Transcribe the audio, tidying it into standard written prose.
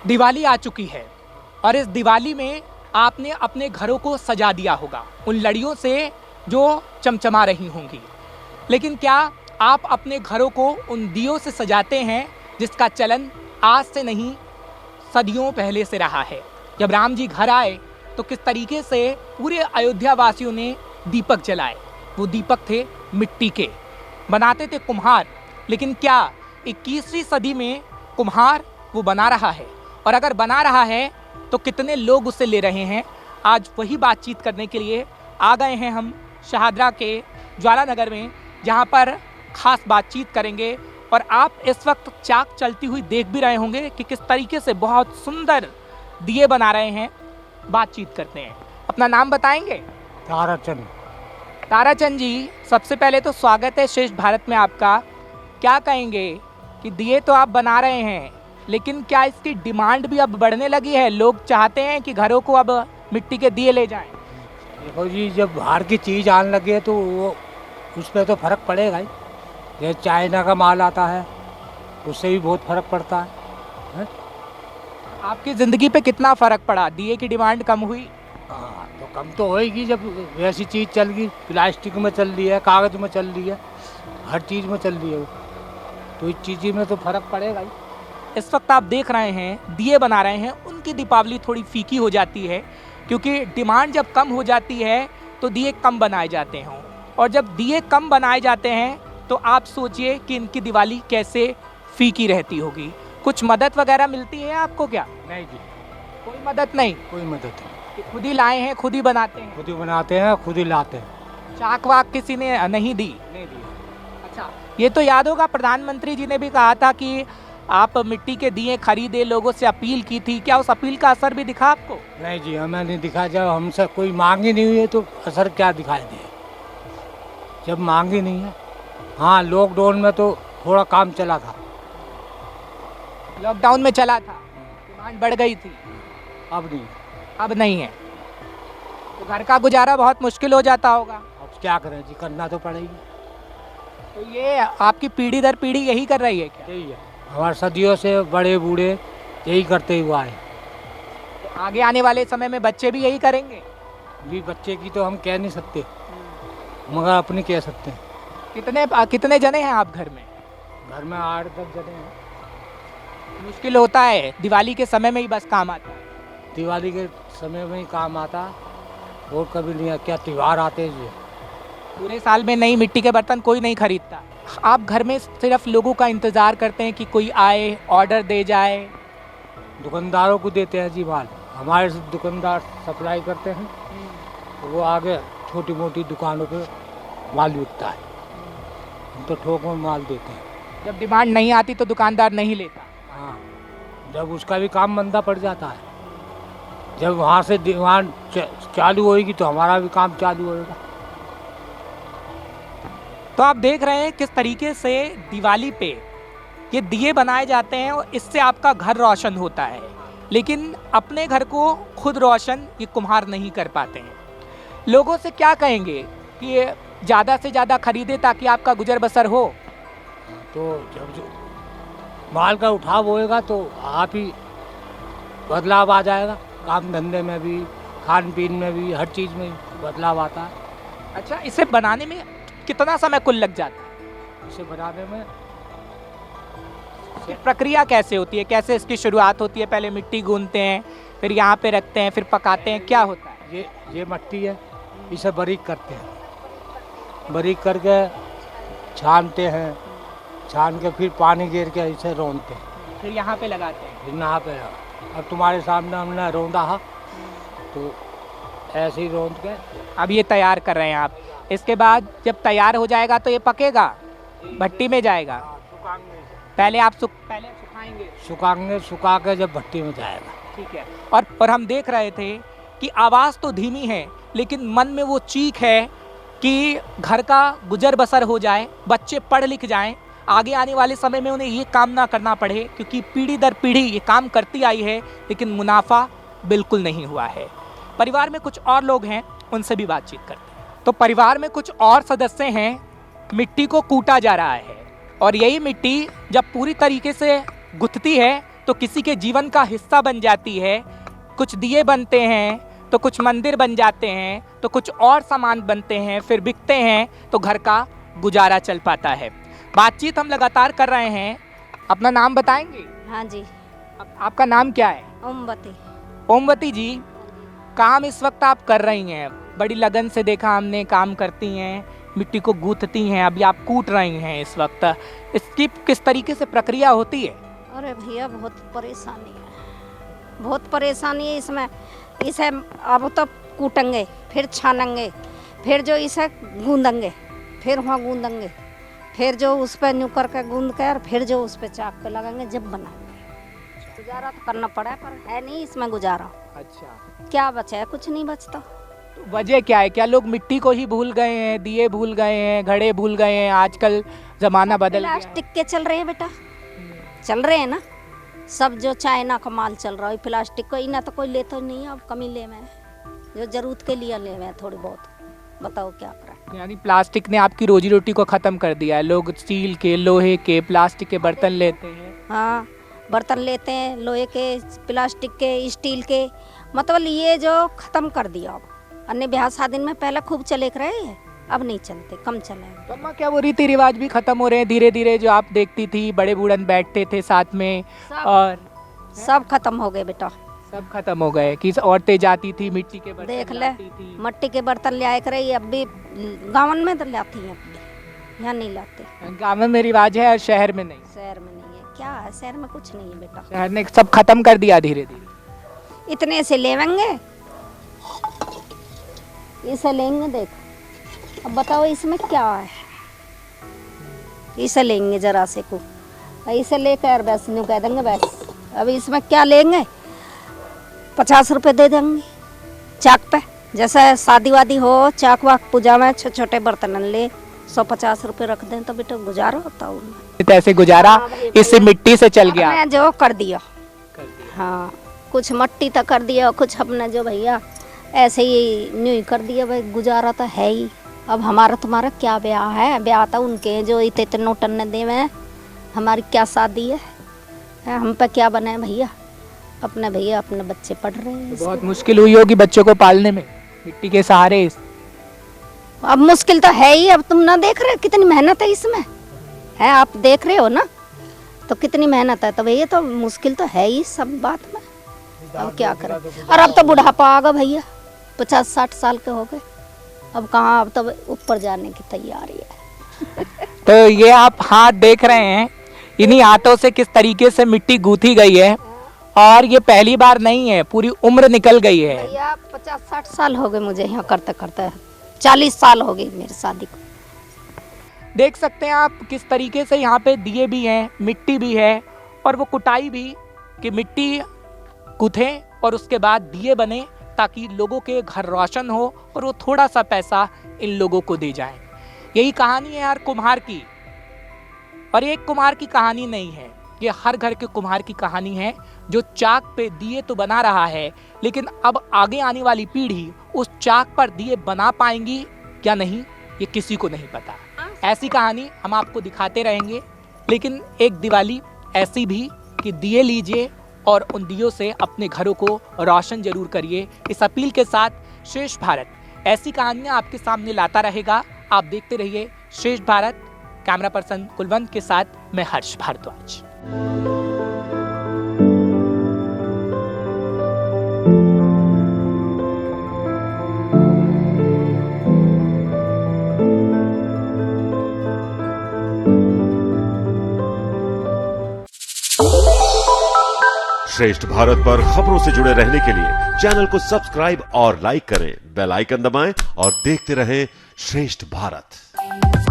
दिवाली आ चुकी है और इस दिवाली में आपने अपने घरों को सजा दिया होगा उन लड़ियों से जो चमचमा रही होंगी। लेकिन क्या आप अपने घरों को उन दियों से सजाते हैं जिसका चलन आज से नहीं सदियों पहले से रहा है? जब राम जी घर आए तो किस तरीके से पूरे अयोध्या वासियों ने दीपक जलाए। वो दीपक थे मिट्टी के, बनाते थे कुम्हार। लेकिन क्या 21वीं सदी में कुम्हार वो बना रहा है? और अगर बना रहा है तो कितने लोग उसे ले रहे हैं? आज वही बातचीत करने के लिए आ गए हैं हम शाहदरा के ज्वाला नगर में, जहां पर खास बातचीत करेंगे। और आप इस वक्त चाक चलती हुई देख भी रहे होंगे कि किस तरीके से बहुत सुंदर दिए बना रहे हैं। बातचीत करते हैं। अपना नाम बताएंगे? ताराचंद। ताराचंद जी, सबसे पहले तो स्वागत है श्रेष्ठ भारत में आपका। क्या कहेंगे कि दिए तो आप बना रहे हैं, लेकिन क्या इसकी डिमांड भी अब बढ़ने लगी है? लोग चाहते हैं कि घरों को अब मिट्टी के दिए ले जाएं। देखो जी, जब बाहर की चीज़ आने लगे तो वो उस पर तो फ़र्क पड़ेगा ही। जैसे चाइना का माल आता है उससे भी बहुत फ़र्क पड़ता है। आपकी ज़िंदगी पे कितना फ़र्क पड़ा? दिए की डिमांड कम हुई? हाँ, तो कम तो होएगी जब वैसी चीज़ चल गई। प्लास्टिक में चल रही है, कागज़ में चल रही है, हर चीज़ में चल रही है, तो इस चीज़ में तो फ़र्क पड़ेगा ही। इस वक्त आप देख रहे हैं दिए बना रहे हैं। उनकी दीपावली थोड़ी फीकी हो जाती है क्योंकि डिमांड जब कम हो जाती है तो दिए कम बनाए जाते हैं। और जब दिए कम बनाए जाते हैं तो आप सोचिए कि इनकी दिवाली कैसे फीकी रहती होगी। कुछ मदद वगैरह मिलती है आपको क्या? नहीं जी, कोई मदद नहीं? कोई मदद नहीं। कि खुद ही लाए हैं, खुद ही बनाते हैं? खुद ही बनाते हैं, खुद ही लाते हैं। चाक वाक किसी ने नहीं दी? नहीं दिया। अच्छा, ये तो याद होगा प्रधानमंत्री जी ने भी कहा था कि आप मिट्टी के दिए खरीदे, लोगों से अपील की थी। क्या उस अपील का असर भी दिखा आपको? नहीं जी, हमें नहीं दिखा। जब हमसे कोई मांग ही नहीं हुई है तो असर क्या दिखाई दे? जब मांग ही नहीं है। हाँ, लॉकडाउन में तो थोड़ा काम चला था। लॉकडाउन में चला था, डिमांड बढ़ गई थी। अब नहीं। अब नहीं है तो घर का गुजारा बहुत मुश्किल हो जाता होगा। अब क्या करें जी, करना तो पड़ेगी। तो ये आपकी पीढ़ी दर पीढ़ी यही कर रही है क्या? यही है, हमारे सदियों से बड़े बूढ़े यही करते हुआ है। तो आगे आने वाले समय में बच्चे भी यही करेंगे? जी, बच्चे की तो हम कह नहीं सकते, मगर अपनी कह सकते हैं। कितने जने हैं आप घर में? घर में 8-10 जने हैं। मुश्किल होता है, दिवाली के समय में ही बस काम आता है? दिवाली के समय में ही काम आता, और कभी नहीं। क्या त्यौहार आते हैं जी, पूरे साल में नई मिट्टी के बर्तन कोई नहीं खरीदता। आप घर में सिर्फ लोगों का इंतज़ार करते हैं कि कोई आए, ऑर्डर दे जाए? दुकानदारों को देते हैं जी माल। हमारे से दुकानदार सप्लाई करते हैं, तो वो आगे छोटी मोटी दुकानों पे माल बिकता है। हम तो थोक में माल देते हैं। जब डिमांड नहीं आती तो दुकानदार नहीं लेता? हाँ, जब उसका भी काम मंदा पड़ जाता है। जब वहाँ से डिमांड चालू होएगी तो हमारा भी काम चालू होएगा। तो आप देख रहे हैं किस तरीके से दिवाली पे ये दिए बनाए जाते हैं और इससे आपका घर रोशन होता है। लेकिन अपने घर को खुद रोशन ये कुम्हार नहीं कर पाते हैं। लोगों से क्या कहेंगे कि ये ज़्यादा से ज़्यादा खरीदे ताकि आपका गुजर बसर हो? तो जब जो माल का उठाव होएगा तो आप ही बदलाव आ जाएगा। काम धंधे में भी, खान पीन में भी, हर चीज़ में बदलाव आता है। अच्छा, इसे बनाने में कितना समय कुल लग जाता है? इसे बनाने में ये प्रक्रिया कैसे होती है? कैसे इसकी शुरुआत होती है? पहले मिट्टी गूंथते हैं, फिर यहाँ पे रखते हैं, फिर पकाते हैं, क्या होता है? ये मिट्टी है, इसे बारीक करते हैं। बारीक करके छानते हैं, छान के फिर पानी गिर के इसे रोनते हैं, फिर यहाँ पे लगाते हैं। फिर यहाँ पे। अब तुम्हारे सामने हमने रोंदा है, तो ऐसे ही रोंद के अब ये तैयार कर रहे हैं आप। इसके बाद जब तैयार हो जाएगा तो ये पकेगा, भट्टी में जाएगा। पहले सुखाएंगे? सुखाएंगे, सुखा के जब भट्टी में जाएगा। ठीक है। और हम देख रहे थे कि आवाज़ तो धीमी है लेकिन मन में वो चीख है कि घर का गुजर बसर हो जाए, बच्चे पढ़ लिख जाएं, आगे आने वाले समय में उन्हें ये काम ना करना पड़े। क्योंकि पीढ़ी दर पीढ़ी ये काम करती आई है लेकिन मुनाफा बिल्कुल नहीं हुआ है। परिवार में कुछ और लोग हैं, उनसे भी बातचीत करते हैं। तो परिवार में कुछ और सदस्य हैं। मिट्टी को कूटा जा रहा है और यही मिट्टी जब पूरी तरीके से गुथती है तो किसी के जीवन का हिस्सा बन जाती है। कुछ दिए बनते हैं तो कुछ मंदिर बन जाते हैं, तो कुछ और सामान बनते हैं, फिर बिकते हैं तो घर का गुजारा चल पाता है। बातचीत हम लगातार कर रहे हैं। अपना नाम बताएंगे? हाँ जी, आपका नाम क्या है? ओमवती। ओमवती जी, काम इस वक्त आप कर रही हैं, बड़ी लगन से देखा हमने, काम करती हैं, मिट्टी को गूंथती हैं, अभी आप कूट रही हैं इस वक्त। इसकी किस तरीके से प्रक्रिया होती है? अरे भैया बहुत परेशानी है, बहुत परेशानी है इसमें। इसे अब तो कूटेंगे, फिर छानेंगे, फिर जो इसे गूंदेंगे, फिर वहाँ गूंदेंगे, फिर जो उस पर न्यू करके गूंद कर फिर जो उस पर चाक पे लगाएंगे, जब बनाएंगे। गुजारा तो करना पड़ा है, पर है नहीं इसमें गुजारा। अच्छा, क्या बचा है? कुछ नहीं बचता। तो वजह क्या है? क्या लोग मिट्टी को ही भूल गए हैं, दिए भूल गए हैं, घड़े भूल गए हैं? आजकल जमाना बदल गया है। प्लास्टिक के चल रहे हैं बेटा, चल रहे हैं ना सब। जो चाइना का माल चल रहा है प्लास्टिक को, इना तो कोई लेता नहीं है। अब कमी ले में जो जरूरत के लिए ले में थोड़ी बहुत, बताओ क्या करें। यानी प्लास्टिक ने आपकी रोजी रोटी को खत्म कर दिया है। लोग स्टील के, लोहे के, प्लास्टिक के बर्तन लेते हैं। हाँ, बर्तन लेते हैं, लोहे के, प्लास्टिक के, स्टील के, मतलब ये जो खत्म कर दिया। अब अन्य ब्याह शादी में पहले खूब चले रहे हैं, अब नहीं चलते, कम चले। तो अम्मा, क्या वो रीति रिवाज भी खत्म हो रहे हैं धीरे धीरे? जो आप देखती थी, बड़े बूढ़न बैठते थे साथ में, और सब खत्म हो गए बेटा, सब खत्म हो गए। कि औरतें जाती थी, मिट्टी के बर्तन देख ले, लाती थी। मट्टी के बर्तन ले आए करे। अब भी गाँव में तो लाती हैं, अब भी यहाँ नहीं लाते। गाँव में रिवाज है और शहर में नहीं। शहर में नहीं है। क्या है शहर में? कुछ नहीं है बेटा, शहर ने सब खत्म कर दिया धीरे धीरे। इतने से लेवेंगे, इसे लेंगे। देख, अब बताओ इसमें क्या है? इसे लेंगे जरा से को, इसे लेकर बस न्यू कह देंगे बस। अब इसमें क्या लेंगे? 50 रुपए दे देंगे चाक पे। जैसे शादी वादी हो, चाक वाक पूजा में छोटे छोटे बर्तन ले 150 रुपए रख दें तो बेटा गुजारा होता है। ऐसे गुजारा इस मिट्टी से चल गया। मैं जो कर दिया, हाँ, कुछ मट्टी तक कर दिया, कुछ अपने जो भैया ऐसे ही न्यू ही कर दिया। भाई गुजारा तो है ही। अब हमारा तुम्हारा क्या ब्याह है? ब्याह तो उनके हैं जो इतने नोटन दे में, हमारी क्या शादी है? हम पे क्या बने भैया? अपने भैया अपने बच्चे पढ़ रहे हैं। बहुत मुश्किल हुई होगी बच्चों को पालने में, मिट्टी के सहारे। अब मुश्किल तो है ही। अब तुम ना देख रहे कितनी मेहनत है इसमें, है? आप देख रहे हो ना, तो कितनी मेहनत है। तो भैया तो मुश्किल तो है ही सब बात में। अब क्या करें? और अब तो बुढ़ापा आ गया भैया, 50-60 साल के हो गए। अब कहाँ, अब तो ऊपर जाने की तैयारी है। तो ये आप हाथ देख रहे हैं, इन्हीं हाथों से किस तरीके से मिट्टी गूंथी गई है। और ये पहली बार नहीं है, पूरी उम्र निकल गई है। भैया 50-60 साल हो गए मुझे यहाँ करते करते, 40 साल हो गई मेरी शादी को। देख सकते हैं आप किस तरीके से यहाँ पे दिए भी हैं, मिट्टी भी है, और वो कुटाई भी कि मिट्टी गूंथे और उसके बाद दिए बने, ताकि लोगों के घर रोशन हो और वो थोड़ा सा पैसा इन लोगों को दे जाए। यही कहानी है यार कुम्हार की। और ये एक कुम्हार की कहानी नहीं है, ये हर घर के कुम्हार की कहानी है, जो चाक पे दिए तो बना रहा है, लेकिन अब आगे आने वाली पीढ़ी उस चाक पर दिए बना पाएंगी क्या नहीं, ये किसी को नहीं पता। ऐसी कहानी हम आपको दिखाते रहेंगे, लेकिन एक दिवाली ऐसी भी कि दिए लीजिए और उन दियों से अपने घरों को रोशन जरूर करिए। इस अपील के साथ श्रेष्ठ भारत ऐसी कहानियां आपके सामने लाता रहेगा। आप देखते रहिए श्रेष्ठ भारत। कैमरा पर्सन कुलवंत के साथ मैं हर्ष भारद्वाज। श्रेष्ठ भारत पर खबरों से जुड़े रहने के लिए चैनल को सब्सक्राइब और लाइक करें, बेल आइकन दबाएं और देखते रहें श्रेष्ठ भारत।